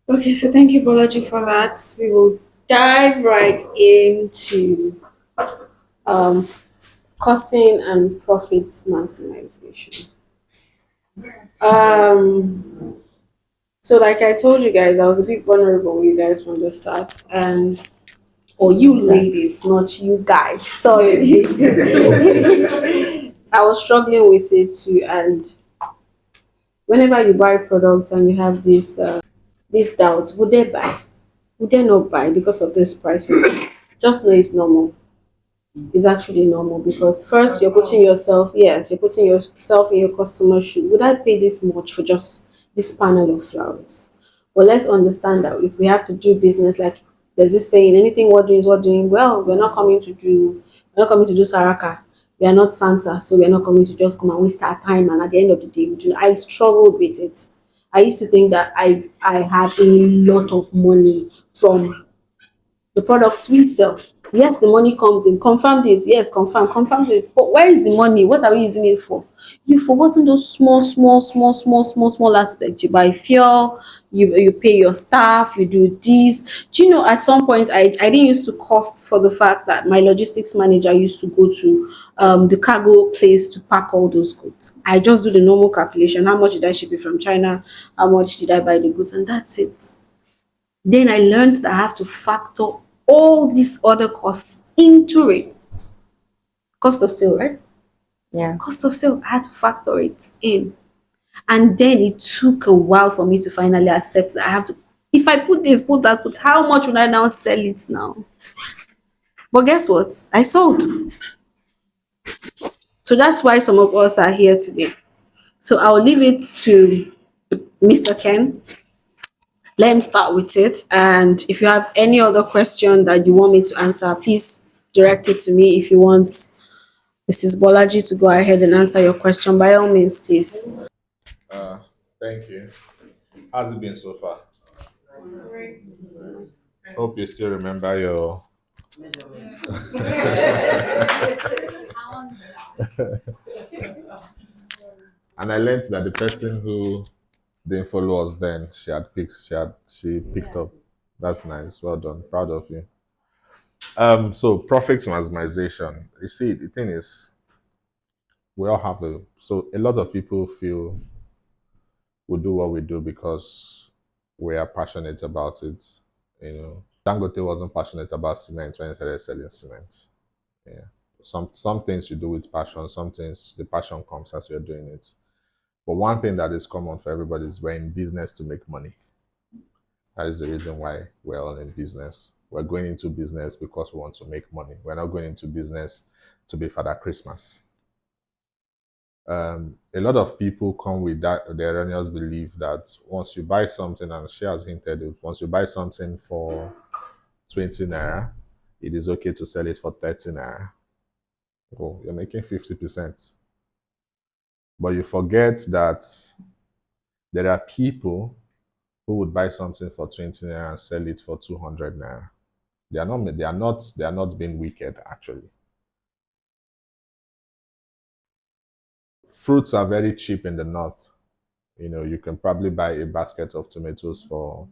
Okay, so thank you, Bolaji, for that. We will dive right into um, costing and profit maximization. Um, so, like I told you guys, I was a bit vulnerable with you guys from the start, and or you ladies, not you guys. Sorry, I was struggling with it too, and whenever you buy products and you have this doubt, would they buy? Would they not buy because of this prices? Just know it's normal. It's actually normal because first you're putting yourself, yes, you're putting yourself in your customer's shoe. Would I pay this much for just this panel of flowers? Well, let's understand that if we have to do business, like there's this saying, anything we're doing is we're doing well. We're not coming to do Saraka. We are not Santa, so we are not coming to just come and waste our time. And at the end of the day, we do. I struggled with it. I used to think that I had a lot of money from the products we sell. Yes, the money comes in. Confirm this. Yes, confirm this. But where is the money? What are we using it for? You've forgotten those small aspects. You buy fuel, you pay your staff, you do this. Do you know at some point I didn't used to cost for the fact that my logistics manager used to go to the cargo place to pack all those goods. I just do the normal calculation. How much did I ship it from China? How much did I buy the goods? And that's it. Then I learned that I have to factor all these other costs into it. Cost of sale, right? Yeah. Cost of sale, I had to factor it in. And then it took a while for me to finally accept that I have to, if I put this, put that, put, how much would I now sell it now? But guess what? I sold. So that's why some of us are here today. So I'll leave it to Mr. Ken. Let him start with it. And if you have any other question that you want me to answer, please direct it to me. If you want Mrs. Bolaji to go ahead and answer your question, by all means, please. Uh, Thank you. How's it been so far? Hope you still remember your. And I learned that the person who didn't follow us then, she picked up. That's nice. Well done. Proud of you. So profit maximization. You see, the thing is, we all have a lot of people feel we do what we do because we are passionate about it. Dangote wasn't passionate about cement when he started selling cement. Yeah. Some things you do with passion, some things the passion comes as you're doing it. But one thing that is common for everybody is we're in business to make money. That is the reason why we're all in business. We're going into business because we want to make money. We're not going into business to be Father Christmas. A lot of people come with the erroneous belief that once you buy something, and she has hinted, once you buy something for 20 naira, it is okay to sell it for 30 naira. Oh, you're making 50%. But you forget that there are people who would buy something for 20 naira and sell it for 200 naira. They are not being wicked, actually. Fruits are very cheap in the north. You can probably buy a basket of tomatoes for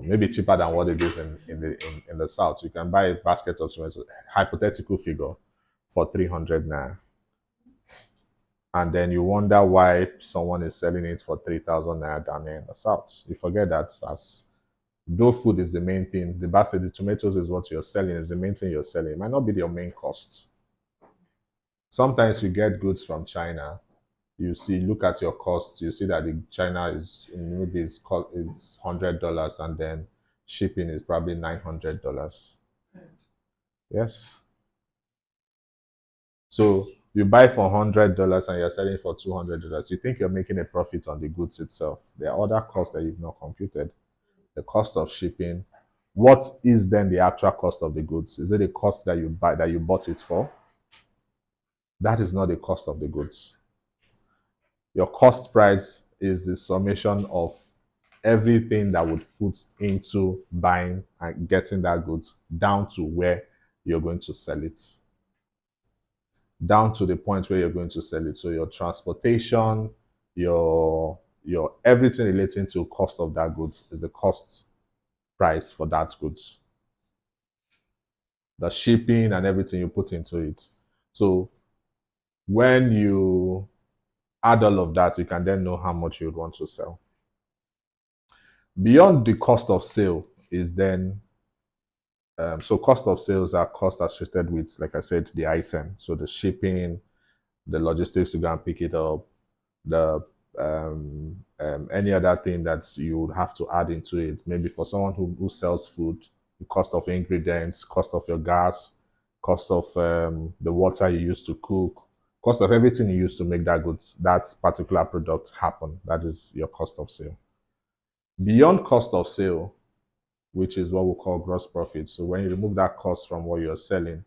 maybe cheaper than what it is in the south. You can buy a basket of tomatoes, hypothetical figure, for 300 naira. And then you wonder why someone is selling it for 3,000 naira down there in the south. You forget that as though food is the main thing, the basket, the tomatoes is what you're selling, is the main thing you're selling. It might not be your main cost. Sometimes you get goods from China, look at your costs, you see that the China is maybe it's $100 and then shipping is probably $900. Yes. So you buy for $100 and you're selling for $200. You think you're making a profit on the goods itself. There are other costs that you've not computed. The cost of shipping. What is then the actual cost of the goods? Is it the cost that you bought it for? That is not the cost of the goods. Your cost price is the summation of everything that would put into buying and getting that goods down to where you're going to sell it. Down to the point where you're going to sell it. So your transportation, your your everything relating to cost of that goods is the cost price for that goods. The shipping and everything you put into it. So when you add all of that, you can then know how much you would want to sell. Beyond the cost of sale is then so cost of sales are costs associated with, like I said, the item. So the shipping, the logistics to go and pick it up, the any other thing that you would have to add into it. Maybe for someone who sells food, the cost of ingredients, cost of your gas, cost of the water you use to cook, cost of everything you use to make that particular product happen. That is your cost of sale. Beyond cost of sale, which is what we call gross profit. So when you remove that cost from what you're selling,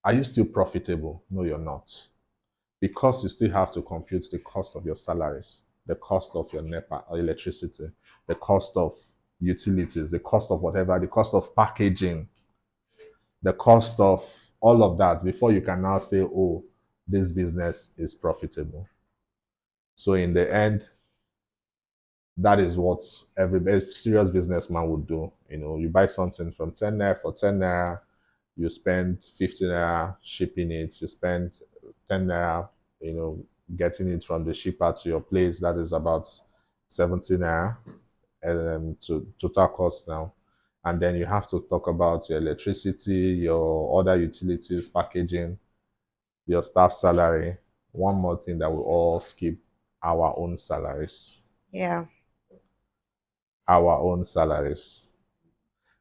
are you still profitable? No, you're not. Because you still have to compute the cost of your salaries, the cost of your NEPA or electricity, the cost of utilities, the cost of whatever, the cost of packaging, the cost of all of that before you can now say, oh, this business is profitable. So in the end, that is what every serious businessman would do. You know, you buy something from 10 naira for 10 naira, you spend 50 naira shipping it, you spend 10 naira, you know, getting it from the shipper to your place. That is about 70 naira to total cost now. And then you have to talk about your electricity, your other utilities, packaging, your staff salary. One more thing that we all skip, our own salaries. Yeah. Our own salaries.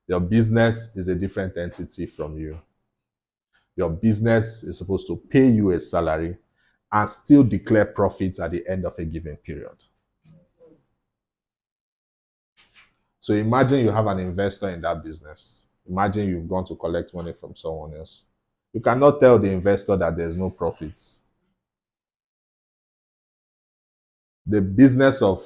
Your business is a different entity from you. Your business is supposed to pay you a salary and still declare profits at the end of a given period. So imagine you have an investor in that business. Imagine you've gone to collect money from someone else. You cannot tell the investor that there's no profits. The business of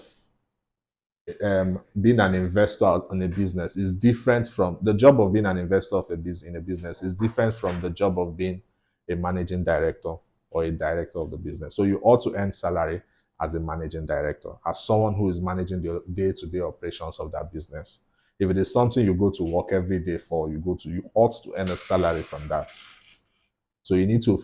being an investor in a business is different from the job of being an investor in a business is different from the job of being a managing director or a director of the business. So you ought to earn salary as a managing director, as someone who is managing the day-to-day operations of that business. If it is something you go to work every day for, you ought to earn a salary from that. So you need to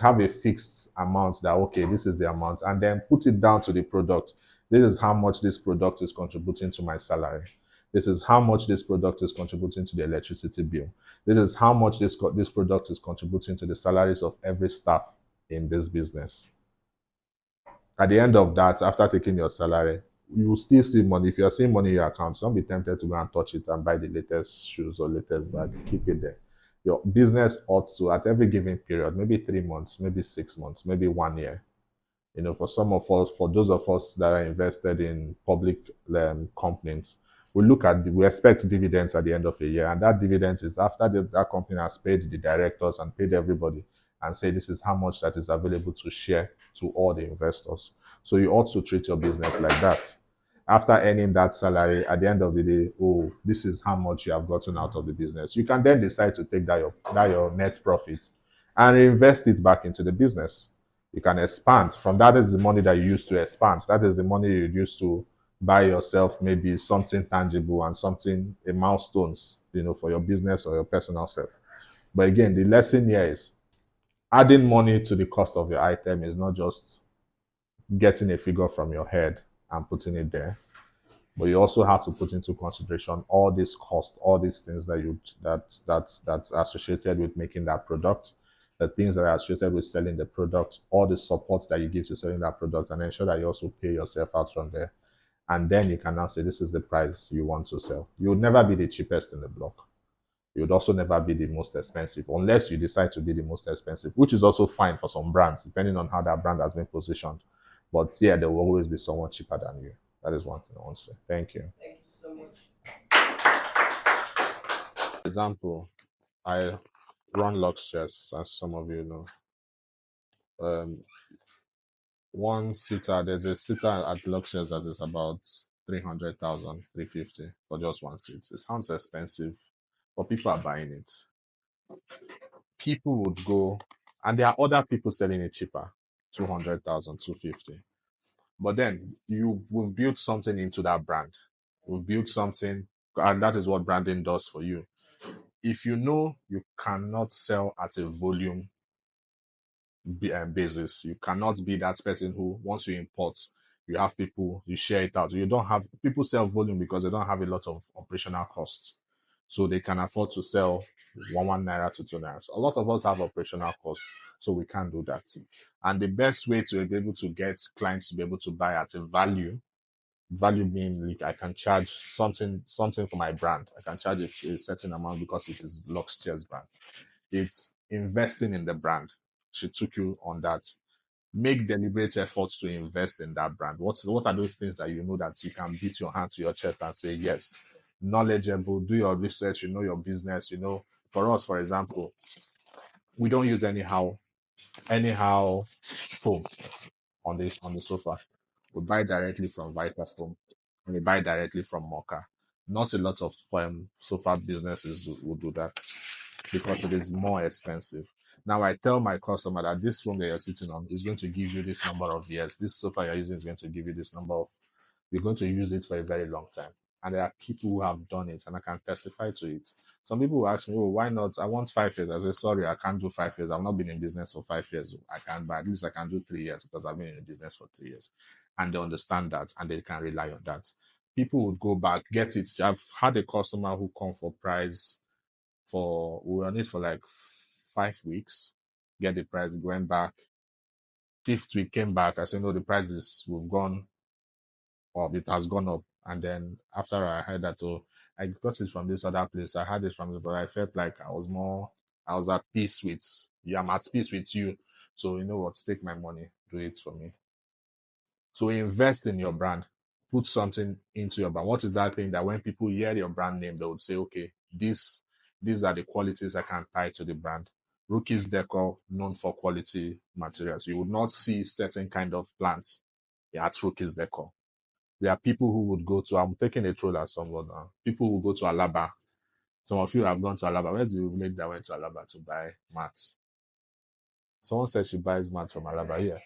have a fixed amount that, okay, this is the amount, and then put it down to the product. This is how much this product is contributing to my salary. This is how much this product is contributing to the electricity bill. This is how much this product is contributing to the salaries of every staff in this business. At the end of that, after taking your salary, you will still see money. If you're seeing money in your account, don't be tempted to go and touch it and buy the latest shoes or latest bag. Keep it there. Your business ought to, at every given period, maybe 3 months, maybe 6 months, maybe 1 year. You know, for some of us, for those of us that are invested in public companies, we expect dividends at the end of a year. And that dividend is after that company has paid the directors and paid everybody and say, this is how much that is available to share to all the investors. So you ought to treat your business like that. After earning that salary, at the end of the day, oh, this is how much you have gotten out of the business. You can then decide to take that your net profit and reinvest it back into the business. You can expand. From that is the money that you use to expand. That is the money you use to buy yourself maybe something tangible and something, a milestones, you know, for your business or your personal self. But again, the lesson here is adding money to the cost of your item is not just getting a figure from your head and putting it there, but you also have to put into consideration all these costs, all these things that's associated with making that product, the things that are associated with selling the product, all the support that you give to selling that product, and ensure that you also pay yourself out from there. And then you can now say, this is the price you want to sell. You would never be the cheapest in the block. You would also never be the most expensive, unless you decide to be the most expensive, which is also fine for some brands, depending on how that brand has been positioned. But yeah, there will always be someone cheaper than you. That is one thing I want to say. Thank you. Thank you so much. Example, I run Luxuries, as some of you know. Um, one seater, there's a seater at Luxuries that is about 300,000, 350 for just one seat. It sounds expensive, but people are buying it. People would go, and there are other people selling it cheaper, 200,000, 250. But then we've built something into that brand. We've built something, and that is what branding does for you. If you know you cannot sell at a volume basis, you cannot be that person who, once you import, you have people, you share it out. You don't have people sell volume because they don't have a lot of operational costs. So they can afford to sell one naira to 2 naira. So a lot of us have operational costs, so we can't do that. And the best way to be able to get clients to be able to buy at a value being like I can charge something for my brand. I can charge a certain amount because it is Lux Chairs brand. It's investing in the brand. She took you on that. Make deliberate efforts to invest in that brand. What are those things that you know that you can beat your hand to your chest and say yes? Knowledgeable, do your research, you know your business, you know. For us, for example, we don't use anyhow foam on the sofa. We buy directly from Vitafoam and we buy directly from Mocha. Not a lot of sofa businesses will do that because it is more expensive. Now I tell my customer that this phone that you're sitting on is going to give you this number of years. This sofa you're using is going to give you this number of. You're going to use it for a very long time. And there are people who have done it, and I can testify to it. Some people will ask me, "Oh, why not? I want 5 years." I say, "Sorry, I can't do 5 years. I've not been in business for 5 years. I can, but at least I can do 3 years because I've been in business for 3 years." And they understand that, and they can rely on that. People would go back, get it. I've had a customer who come for price we were on it for like 5 weeks, get the price, went back. Fifth week came back. I said, no, the prices we've gone up, it has gone up. And then after I heard that, oh, I got it from this other place. I had it from it, but I felt like I was at peace with you. I'm at peace with you. So you know what? Take my money, do it for me. So invest in your brand. Put something into your brand. What is that thing that when people hear your brand name, they would say, okay, these are the qualities I can tie to the brand. Rookies Decor, known for quality materials. You would not see certain kind of plants at Rookies Decor. There are people who would go to, I'm taking a troll at someone now. People who go to Alaba. Some of you have gone to Alaba. Where's the lady that went to Alaba to buy mats? Someone said she buys mats from Alaba here.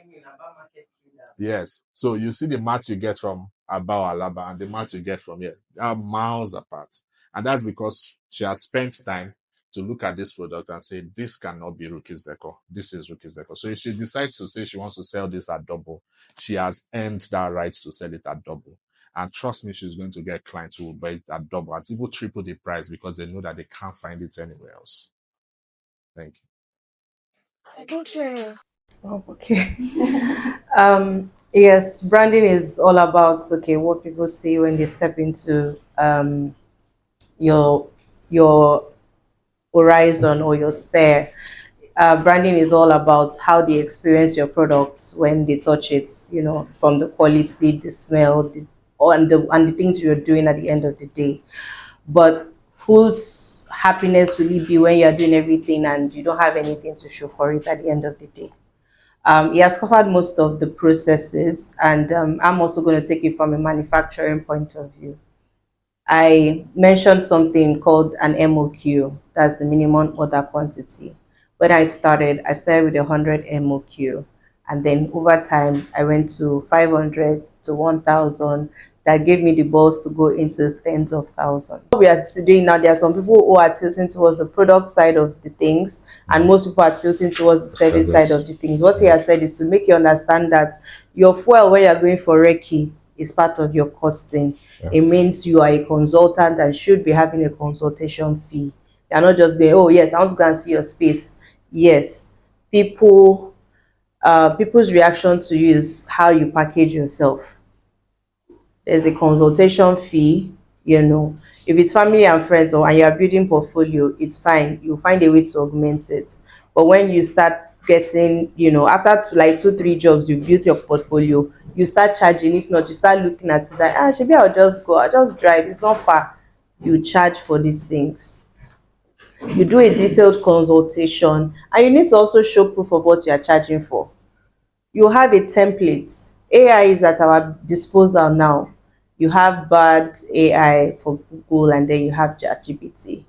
Yes. So you see the mat you get from Abao Alaba and the mat you get from here. They are miles apart. And that's because she has spent time to look at this product and say, this cannot be Rookie's Decor. This is Rookie's Decor. So if she decides to say she wants to sell this at double, she has earned that right to sell it at double. And trust me, she's going to get clients who will buy it at double, at even triple the price because they know that they can't find it anywhere else. Thank you. Okay. Oh, okay. Yes, branding is all about what people see when they step into your your horizon or your sphere. Branding is all about how they experience your products when they touch it. From the quality, the smell, and the things you're doing at the end of the day. But whose happiness will it be when you're doing everything and you don't have anything to show for it at the end of the day? He has covered most of the processes, and I'm also going to take it from a manufacturing point of view. I mentioned something called an MOQ, that's the minimum order quantity. When I started with 100 MOQ, and then over time, I went to 500 to 1,000. That gave me the balls to go into tens of thousands. What we are doing now, there are some people who are tilting towards the product side of the things, and most people are tilting towards the service side of the things. What he has said is to make you understand that your fuel when you're going for recce is part of your costing. It means you are a consultant and should be having a consultation fee. You're not just going, oh yes, I want to go and see your space. Yes, people's reaction to you is how you package yourself. There's a consultation fee. If it's family and friends and you're building portfolio, it's fine, you find a way to augment it. But when you start getting, after like 2 3 jobs, you built your portfolio, you start charging. If not, you start looking at it like, maybe I'll just drive, it's not far. You charge for these things. You do a detailed consultation, and you need to also show proof of what you are charging for. You have a template. AI is at our disposal now. You have bad AI for Google, and then you have ChatGPT.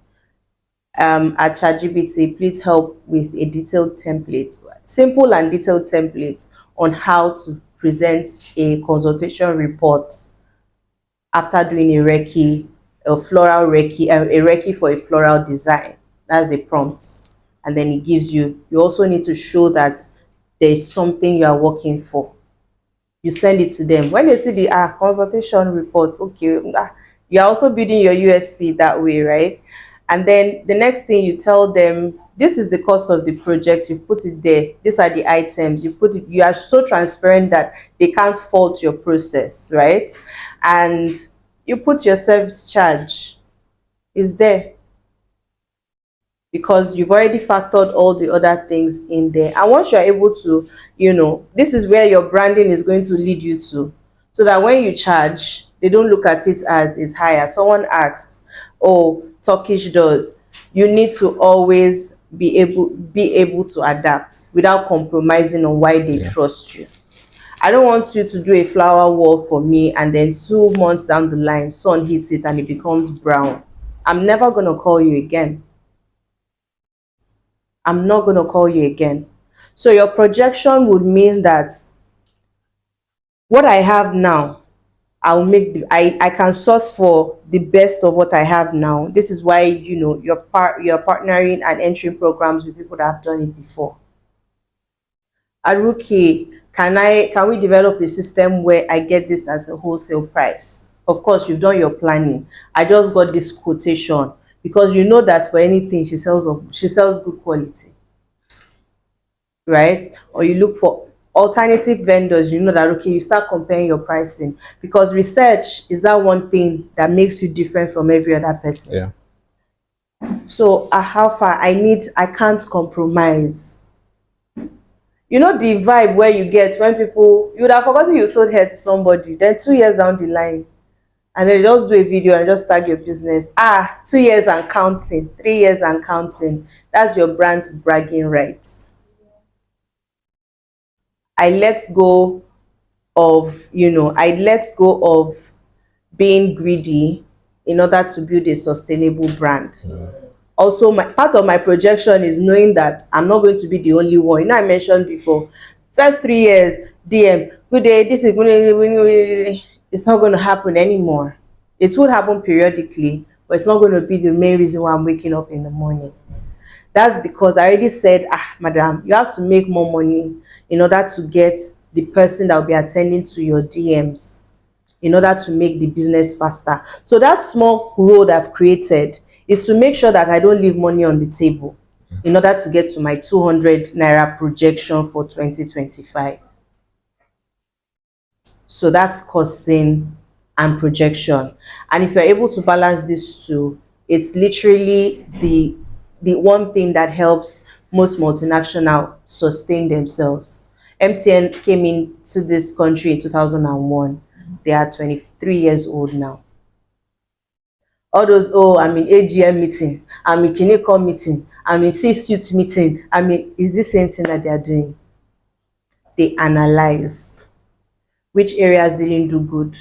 At ChatGPT, please help with a detailed template, simple and detailed template on how to present a consultation report after doing a recce, a floral recce, a recce for a floral design. That's the prompt. And then it gives you, you also need to show that there is something you are working for. You send it to them. When they see the consultation report, okay, you're also building your USP that way, right? And then the next thing you tell them, this is the cost of the project, you've put it there, these are the items, you put it, you are so transparent that they can't fault your process, right? And you put your service charge is there, because you've already factored all the other things in there. And once you're able to, this is where your branding is going to lead you to, so that when you charge, they don't look at it as is higher. Someone asked, oh, Turkish does. You need to always be able to adapt without compromising on why they trust you. I don't want you to do a flower wall for me and then 2 months down the line, sun hits it and it becomes brown. I'm never going to call you again. I'm not going to call you again. So your projection would mean that what I have now, I can source for the best of what I have now. This is why, you're partnering and entering programs with people that have done it before. Aruki, can we develop a system where I get this as a wholesale price? Of course, you've done your planning. I just got this quotation because you know that for anything she sells good quality, right? Or you look for alternative vendors. You know that, okay, you start comparing your pricing, because research is that one thing that makes you different from every other person. Yeah. So how far I can't compromise. You know the vibe where you get when people, you would have forgotten you sold hair to somebody, then 2 years down the line, and then just do a video and just tag your business. 2 years and counting, 3 years and counting. That's your brand's bragging rights. I let go of being greedy in order to build a sustainable brand. Also, part of my projection is knowing that I'm not going to be the only one. I mentioned before, first 3 years, DM, good day, this is good. It's not going to happen anymore. It will happen periodically, but it's not going to be the main reason why I'm waking up in the morning. That's because I already said, madam, you have to make more money in order to get the person that will be attending to your DMs, in order to make the business faster. So that small road I've created is to make sure that I don't leave money on the table in order to get to my 200 naira projection for 2025. So that's costing and projection. And if you're able to balance these two, it's literally the one thing that helps most multinational sustain themselves. MTN came into this country in 2001. They are 23 years old now. All those, I'm in AGM meeting, I'm in Kinecom meeting, I'm in C-suite meeting, is the same thing that they are doing. They analyze which areas didn't do good.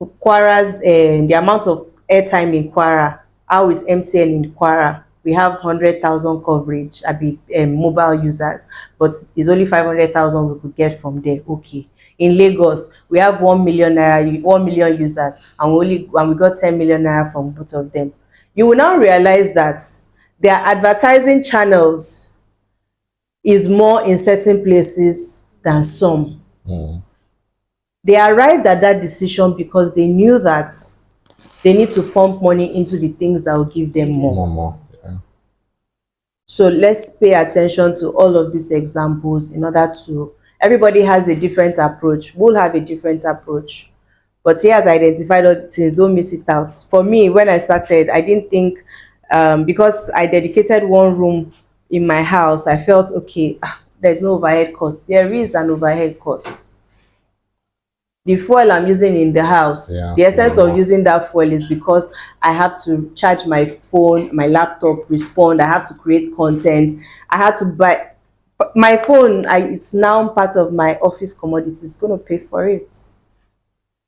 Kwara's, the amount of airtime in Kwara, how is MTN in Kwara? We have 100,000 coverage, mobile users, but it's only 500,000 we could get from there. Okay. In Lagos, we have 1 million users, and we got 10 million naira from both of them. You will now realize that their advertising channels is more in certain places than some. They arrived at that decision because they knew that they need to pump money into the things that will give them more. Yeah. So let's pay attention to all of these examples in order to, everybody has a different approach. We'll have a different approach. But he has identified all the things, don't miss it out. For me, when I started, I didn't think, because I dedicated one room in my house, I felt, okay, there's no overhead cost. There is an overhead cost. The fuel I'm using in the house, the essence of using that fuel is because I have to charge my phone, my laptop, respond. I have to create content. I had to buy my phone. It's now part of my office commodity. It's going to pay for it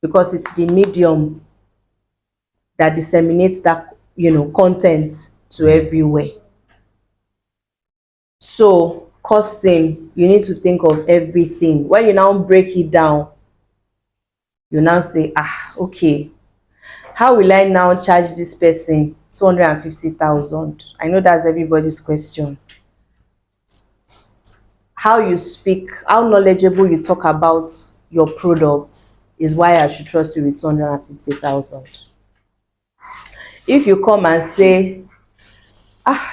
because it's the medium that disseminates that content to everywhere. So costing, you need to think of everything. When you now break it down, you now say, okay, how will I now charge this person 250,000? I know that's everybody's question. How you speak, how knowledgeable you talk about your product is why I should trust you with 250,000. If you come and say,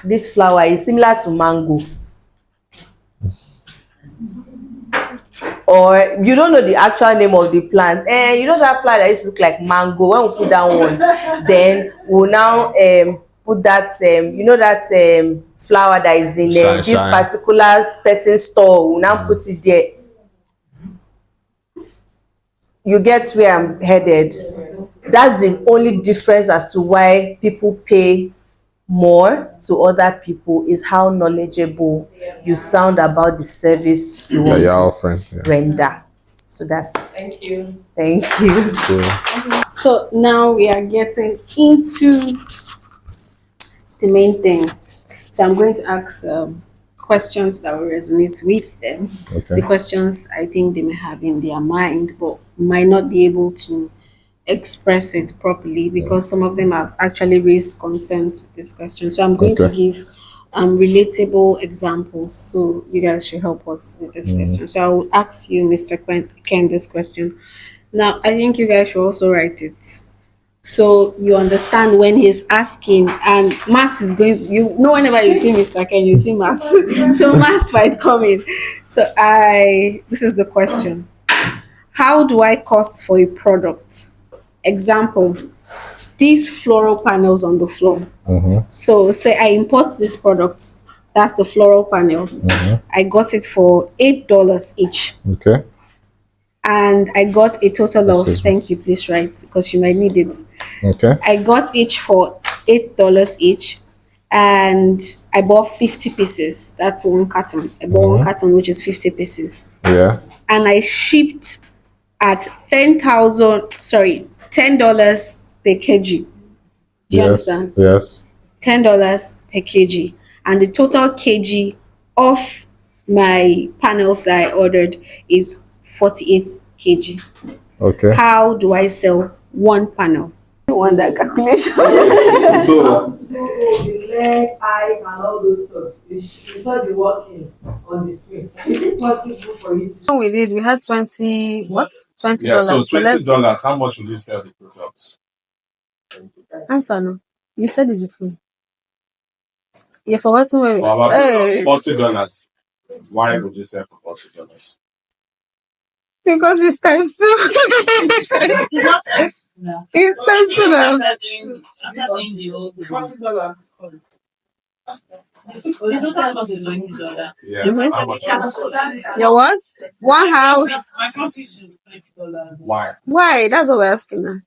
this flower is similar to mango, or you don't know the actual name of the plant, you know that flower that used to look like mango, when we put that one, then we'll now put that that flower that is in this particular person's store, we'll now put it there. You get where I'm headed? That's the only difference as to why people pay more to other people, is how knowledgeable you sound about the service you want to render. So that's it. Thank you. So now we are getting into the main thing. So I'm going to ask questions that will resonate with them. Okay. The questions I think they may have in their mind, but might not be able to express it properly because some of them have actually raised concerns with this question. So I'm going to give relatable examples. So you guys should help us with this question. So I will ask you, Mr. Ken, this question. Now, I think you guys should also write it. So you understand when he's asking, and Mass is going, you know, whenever you see Mr. Ken, you see Mass. So Mass might come in. So this is the question. How do I cost for a product? Example, these floral panels on the floor. So say I import this product, that's the floral panel. I got it for $8 each. Okay. And I got a total of, thank you, please write, because you might need it. Okay. I got each for $8 each, and I bought 50 pieces. That's one carton. I bought one carton, which is 50 pieces. Yeah. And I shipped at $10 per kg. Do you understand? Yes. $10 per kg. And the total kg of my panels that I ordered is 48 kg. Okay. How do I sell one panel? You want that calculation? So legs, eyes, and all those stuff. You saw the workings on the screen. Is it possible for you to? We did. We had $20. yeah, so $20. How much will you sell the products? Answer no. You said it before. You forgotten where we. Hey. $40. Why would you sell for $40? Because it's times two. It's times two now. $40. Yes. How much? Your what? One house. Why? Why? That's what we're asking now.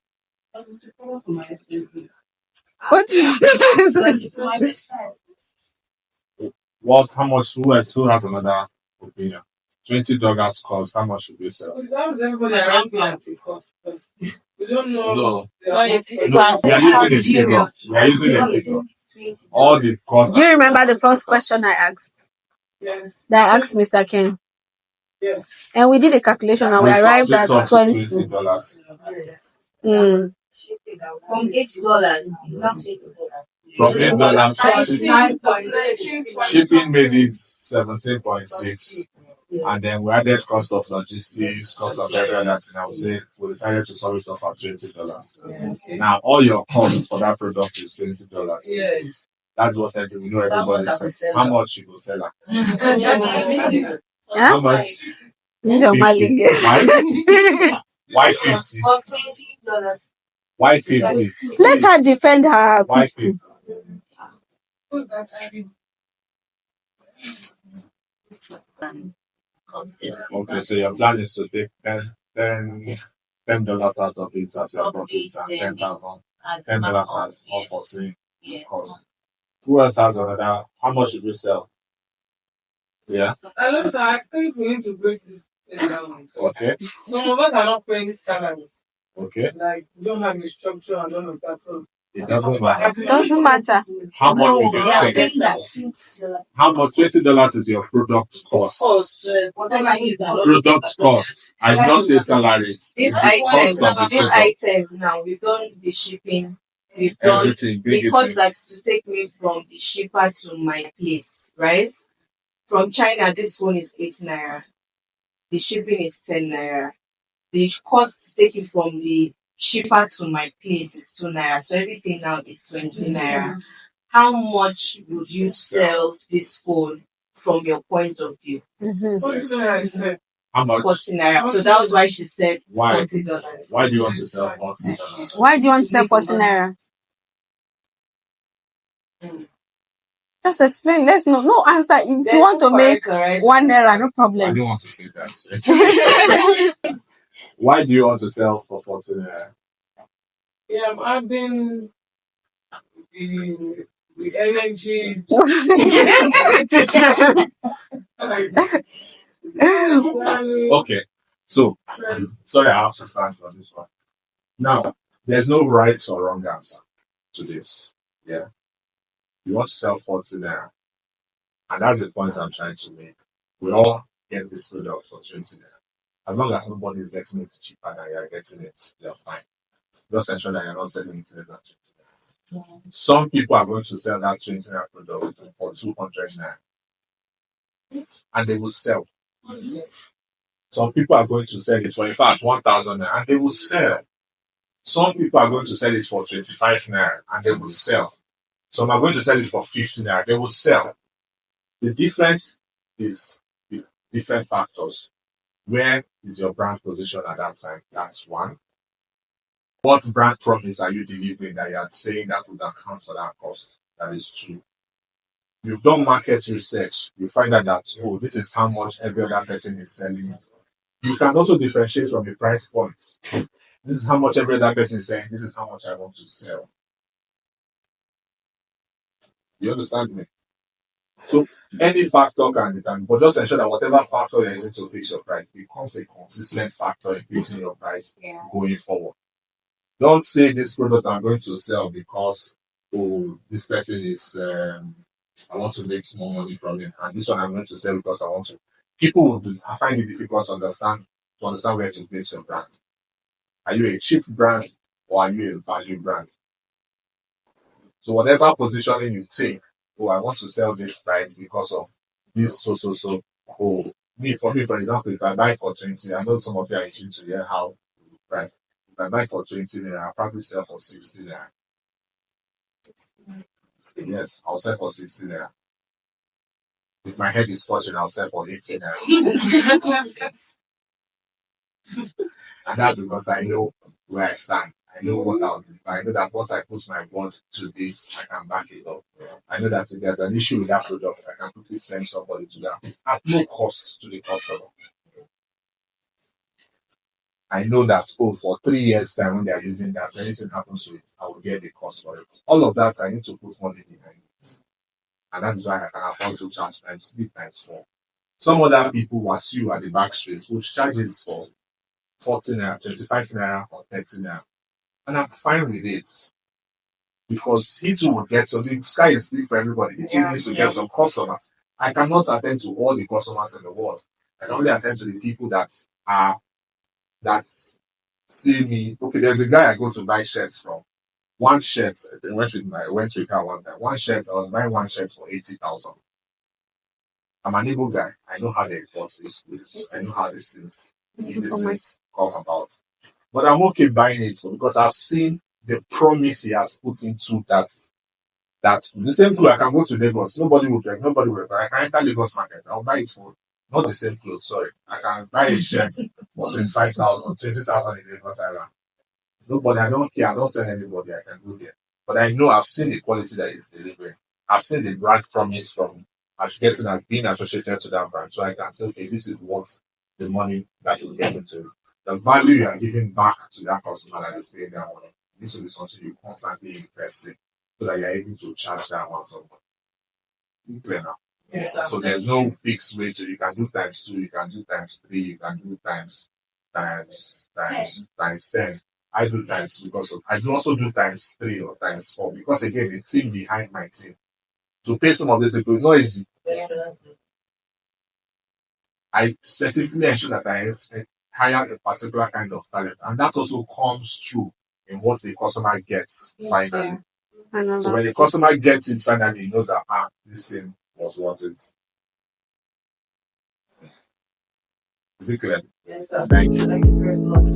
What is this? What? How much? Who has another opinion? $20 cost. How much should we sell? Everybody around plant cost. We don't know. No. We are using a figure. We are using a figure. All the costs. Do you remember the first question I asked? Yes. That I asked Mr. Ken. Yes. And we did a calculation and we arrived at $20. From $8, it's not $20. From $8, shipping made it 17.6, and then we added cost of logistics, cost of every other thing. I would say we decided to solve it off at $20. Now all your costs for that product is $20. Yes. That's what we know everybody spends. How much you go sell Yeah? How much? 50. Why 50? For $20. Why 50? Let her defend her. Why 50? Okay, so your plan is to take $10 out of it as your profit and $10 as unforeseen cost. Who else has another? How much should we sell? Yeah. I think we need to break this thing down. Okay. Some of us are not paying salaries. Okay. Like, we don't have a structure and all of that. So It doesn't matter. Doesn't matter. How much would you say? How much? $20 is your product cost. Product cost. I did not say salaries. This It's the cost of the this product. item now, we've done the shipping, we've done Everything. Bring the it cost in. that to take me from the shipper to my place, right? From China, this phone is 8 naira. The shipping is 10 naira. The cost to take it from the shipper to my place is 2 naira. So everything now is 20 naira. How much would you sell this phone from your point of view? How much? 40 naira. So that was why she said Why? $40. Why do you want to sell $40? Why do you want to sell 40 naira? Just explain. Let's know. No answer. If you want to make Correct. 1 naira, no I problem. don't want to say that. Why do you want to sell for 40 naira? Yeah, I'm adding the energy. Okay. So, sorry, I have to start for this one. Now, there's no right or wrong answer to this. Yeah. You want to sell 40 naira. And that's the point I'm trying to make. We all get this product for 20 naira. As long as nobody is getting it cheaper than you're getting it, you're fine. Just ensure that you're not selling it less than 20 naira. Some people are going to sell that 20 naira product for 200 naira. And they will sell. Some people are going to sell it for, in fact, 1,000 naira, and they will sell. Some people are going to sell it for 25 naira, and they will sell. Some are going to sell it for 50 naira, they will sell. The difference is the different factors. Where is your brand position at that time? That's one. What brand promise are you delivering that you are saying that would account for that cost? That is two. You've done market research, you find out that, oh, this is how much every other person is selling it. You can also differentiate from the price points. This is how much every other person is saying, this is how much I want to sell. You understand me? So any factor can determine, but just ensure that whatever factor you're using to fix your price becomes a consistent factor in fixing your price going forward. Don't say this product I'm going to sell because, oh, this person is, I want to make small money from it, and this one I'm going to sell because I want to. People will find it difficult to understand where to place your brand. Are you a cheap brand or are you a value brand? So whatever positioning you take, oh, I want to sell this price because of this so. Oh, for example, if I buy for 20, I know some of you are itching to hear how price. If I buy for 20 naira, I'll probably sell for 60 naira. Yes, I'll sell for 60 naira. If my head is touching, I'll sell for 80 naira. And that's because I know where I stand. I know what I'll do. I know that once I put my word to this, I can back it up. I know that if there's an issue with that product, I can quickly send somebody to that place at no cost to the customer. I know that, oh, for 3 years' time when they are using that, anything happens to it, I will get the cost for it. All of that, I need to put money behind it. And that is why I can afford to charge times 3 times 4. Some other people will assume at the back street, which charges for 40 naira, 25 naira, or 30 naira. And I'm fine with it. Because he too will get, so the sky is big for everybody. He too needs to get some customers. I cannot attend to all the customers in the world. I can only attend to the people that see me. Okay, there's a guy I go to buy shirts from. One shirt, I went with her one time. One shirt, I was buying one shirt for 80,000. I'm an able guy. I know how they report these goods. I know how these things come about. But I'm okay buying it because I've seen the promise he has put into that. That's the same clothes. I can go to Lagos. Nobody will buy. I can enter Lagos market. I'll buy it for not the same clothes. Sorry, I can buy a shirt for 25,000, 20,000 in Lagos Island. Nobody. I don't care. I don't send anybody. I can go there. But I know I've seen the quality that is delivering. I've seen the brand promise from being associated to that brand, so I can say, okay, this is what the money that is getting to. The value you are giving back to that customer that is paying their money. This will be something you constantly invest in so that you're able to charge that amount of money. Clear now? Yes. So there's no fixed way to, you can do times 2, you can do times 3, you can do times 10. I do times because of I do also do times 3 or times 4 because again the team behind my team to pay some of these people is not easy. I specifically ensure that hire a particular kind of talent, and that also comes true in what the customer gets finally. So when the customer gets it finally, he knows that this thing was worth it. Is it clear? Yes, sir. Thank you. Thank you very much.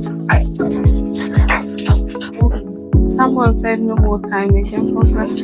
Someone said no more time again, progress.